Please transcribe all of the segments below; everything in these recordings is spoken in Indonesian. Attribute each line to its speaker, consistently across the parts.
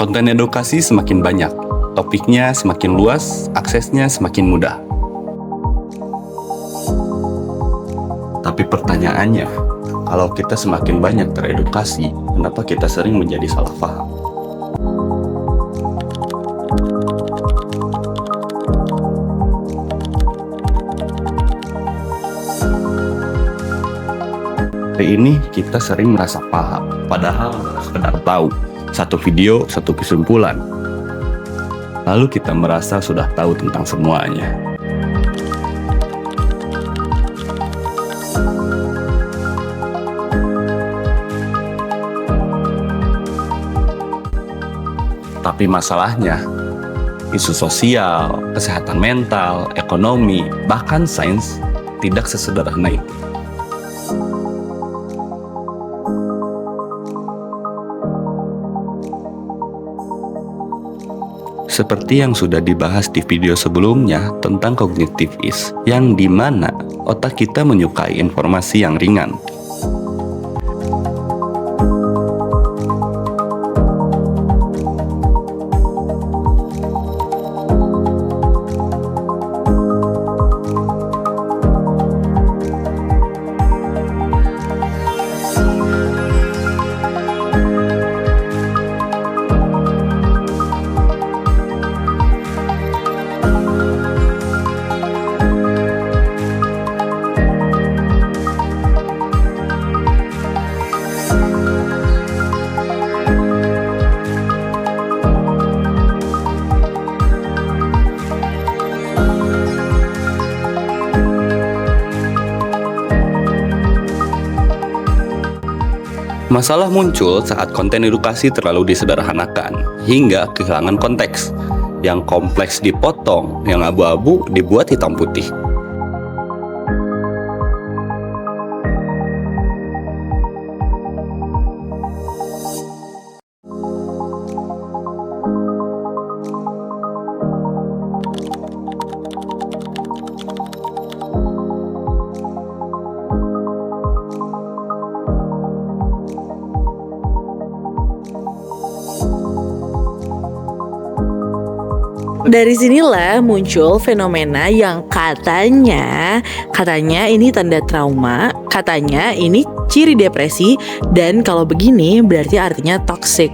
Speaker 1: Konten edukasi semakin banyak, topiknya semakin luas, aksesnya semakin mudah. Tapi pertanyaannya, kalau kita semakin banyak teredukasi, kenapa kita sering menjadi salah paham? Hari ini kita sering merasa paham, padahal sekedar tahu. Satu video, satu kesimpulan. Lalu kita merasa sudah tahu tentang semuanya. Tapi masalahnya, isu sosial, kesehatan mental, ekonomi, bahkan sains tidak sesederhana itu. Seperti yang sudah dibahas di video sebelumnya tentang cognitive ease, yang dimana otak kita menyukai informasi yang ringan. Masalah muncul saat konten edukasi terlalu disederhanakan, hingga kehilangan konteks. Yang kompleks dipotong, yang abu-abu dibuat hitam putih.
Speaker 2: Dari sinilah muncul fenomena yang katanya ini tanda trauma, katanya ini ciri depresi, dan kalau begini berarti artinya toxic.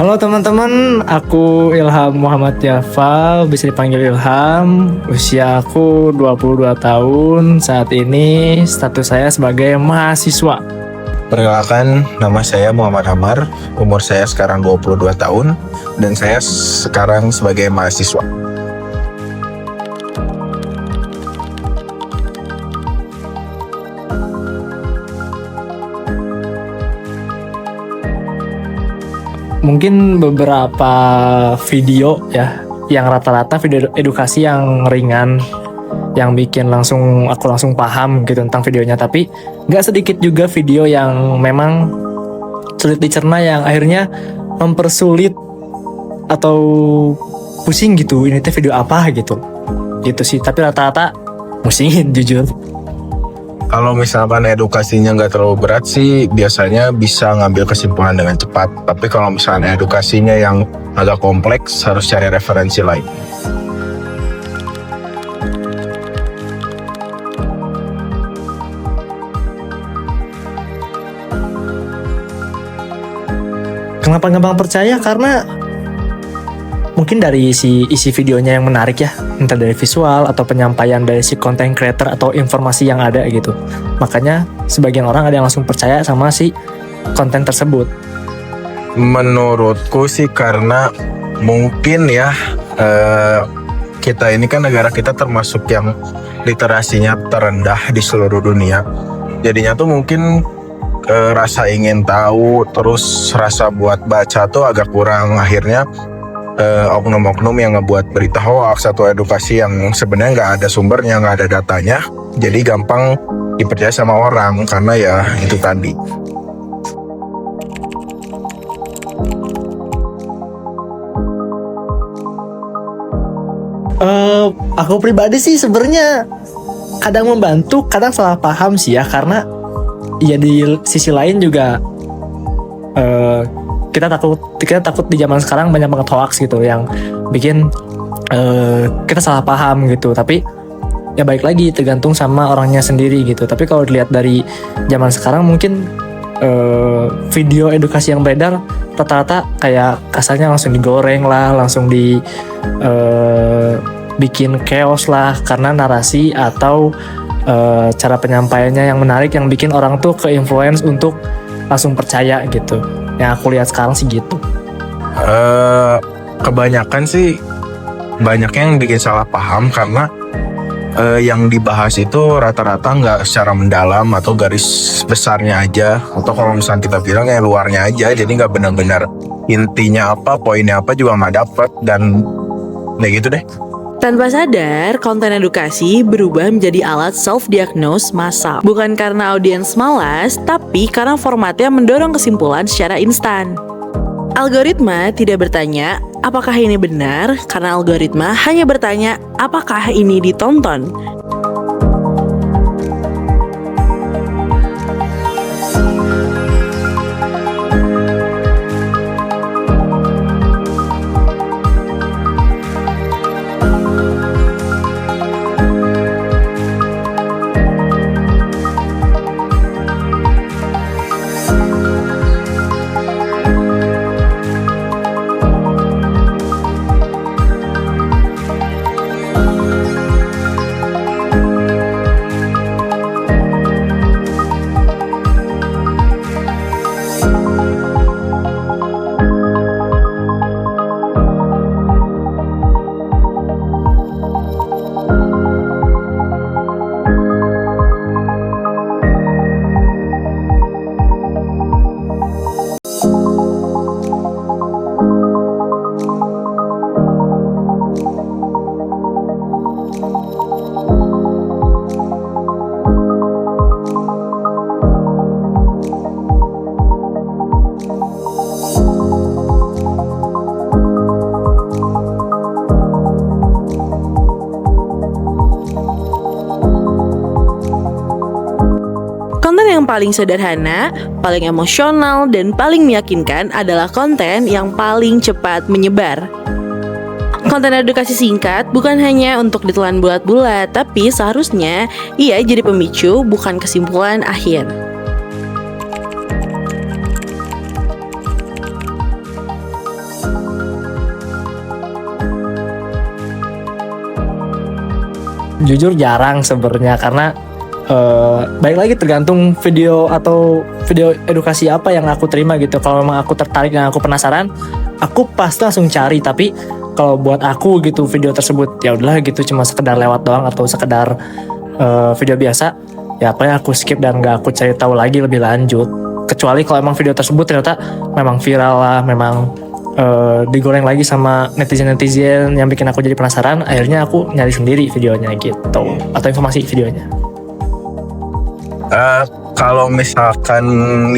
Speaker 3: Halo teman-teman, aku Ilham Muhammad Yafal, bisa dipanggil Ilham. Usia aku 22 tahun, saat ini status saya sebagai mahasiswa.
Speaker 4: Perkenalkan, nama saya Muhammad Hamar, umur saya sekarang 22 tahun, dan saya sekarang sebagai mahasiswa.
Speaker 3: Mungkin beberapa video ya, yang rata-rata video edukasi yang ringan, yang bikin aku langsung paham gitu tentang videonya. Tapi nggak sedikit juga video yang memang sulit dicerna, yang akhirnya mempersulit atau pusing gitu, ini tuh video apa gitu sih. Tapi rata-rata musingin jujur.
Speaker 4: Kalau misalkan edukasinya nggak terlalu berat sih, biasanya bisa ngambil kesimpulan dengan cepat. Tapi kalau misalkan edukasinya yang agak kompleks, harus cari referensi lain.
Speaker 3: Kenapa gampang percaya? Karena mungkin dari isi videonya yang menarik ya, entah dari visual atau penyampaian dari si content creator atau informasi yang ada gitu. Makanya sebagian orang ada yang langsung percaya sama si konten tersebut.
Speaker 4: Menurutku sih karena mungkin ya, kita ini kan negara kita termasuk yang literasinya terendah di seluruh dunia. Jadinya tuh mungkin rasa ingin tahu, terus rasa buat baca tuh agak kurang. Akhirnya oknum-oknum yang ngebuat berita hoax atau edukasi yang sebenarnya nggak ada sumbernya, nggak ada datanya, jadi gampang dipercaya sama orang karena ya itu tadi.
Speaker 3: Aku pribadi sih sebenarnya kadang membantu, kadang salah paham sih ya, karena ya di sisi lain juga kita takut di zaman sekarang banyak banget hoax gitu yang bikin kita salah paham gitu. Tapi ya balik lagi tergantung sama orangnya sendiri gitu. Tapi kalau dilihat dari zaman sekarang mungkin video edukasi yang beredar rata-rata kayak kasarnya langsung digoreng lah, langsung bikin chaos lah karena narasi atau cara penyampaiannya yang menarik yang bikin orang tuh ke-influence untuk langsung percaya gitu. Yang aku lihat sekarang sih gitu.
Speaker 4: Kebanyakan sih banyaknya yang bikin salah paham karena yang dibahas itu rata-rata nggak secara mendalam atau garis besarnya aja, atau kalau misalnya kita bilang ya luarnya aja, jadi nggak benar-benar intinya apa, poinnya apa juga nggak dapet, dan kayak gitu deh.
Speaker 2: Tanpa sadar, konten edukasi berubah menjadi alat self-diagnose massal. Bukan karena audiens malas, tapi karena formatnya mendorong kesimpulan secara instan. Algoritma tidak bertanya, apakah ini benar? Karena algoritma hanya bertanya, apakah ini ditonton? Paling sederhana, paling emosional, dan paling meyakinkan adalah konten yang paling cepat menyebar. Konten edukasi singkat bukan hanya untuk ditelan bulat-bulat, tapi seharusnya ia jadi pemicu, bukan kesimpulan akhir.
Speaker 3: Jujur jarang sebenarnya karena baik lagi tergantung video atau video edukasi apa yang aku terima gitu. Kalau memang aku tertarik dan aku penasaran, aku pasti langsung cari. Tapi kalau buat aku gitu video tersebut ya udahlah gitu, cuma sekedar lewat doang atau sekedar video biasa, ya apa aku skip dan gak aku cari tahu lagi lebih lanjut. Kecuali kalau emang video tersebut ternyata memang viral lah, memang digoreng lagi sama netizen yang bikin aku jadi penasaran, akhirnya aku nyari sendiri videonya gitu atau informasi videonya.
Speaker 4: Kalau misalkan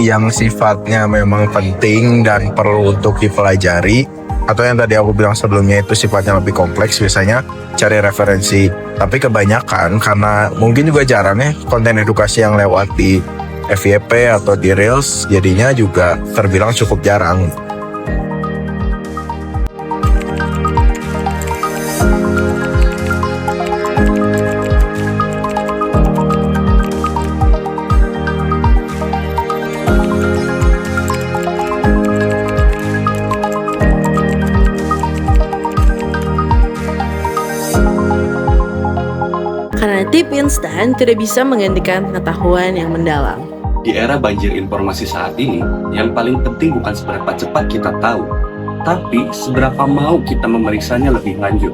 Speaker 4: yang sifatnya memang penting dan perlu untuk dipelajari, atau yang tadi aku bilang sebelumnya itu sifatnya lebih kompleks, biasanya cari referensi. Tapi kebanyakan karena mungkin juga jarang ya konten edukasi yang lewat di FYP atau di Reels, jadinya juga terbilang cukup jarang.
Speaker 2: Karena tip instan tidak bisa menggantikan pengetahuan yang mendalam.
Speaker 1: Di era banjir informasi saat ini, yang paling penting bukan seberapa cepat kita tahu, tapi seberapa mau kita memeriksanya lebih lanjut.